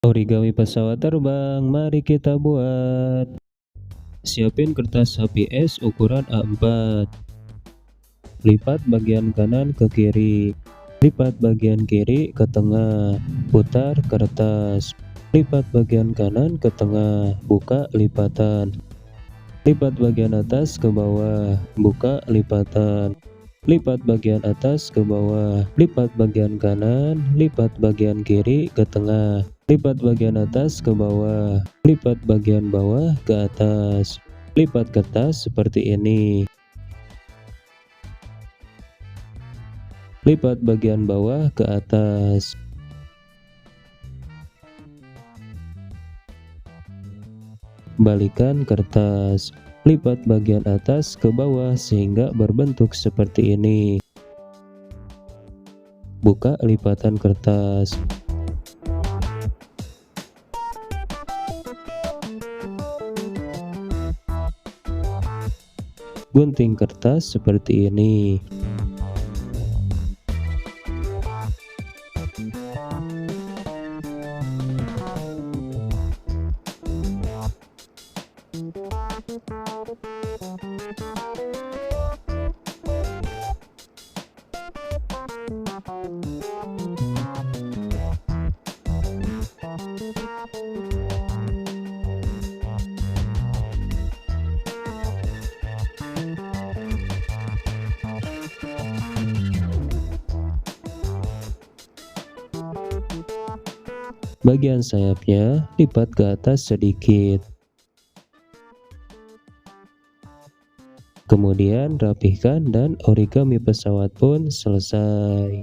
Origami pesawat terbang, mari kita buat. Siapin kertas HPS ukuran A4. Lipat bagian kanan ke kiri. Lipat bagian kiri ke tengah. Putar kertas. Lipat bagian kanan ke tengah. Buka lipatan. Lipat bagian atas ke bawah. Buka lipatan. Lipat bagian atas ke bawah, lipat bagian kanan, lipat bagian kiri ke tengah, lipat bagian atas ke bawah, lipat bagian bawah ke atas. Lipat kertas seperti ini. Lipat bagian bawah ke atas. Balikan kertas. Lipat bagian atas ke bawah sehingga berbentuk seperti ini. Buka lipatan kertas. Gunting kertas seperti ini. Bagian sayapnya lipat ke atas sedikit. Kemudian rapihkan dan origami pesawat pun selesai.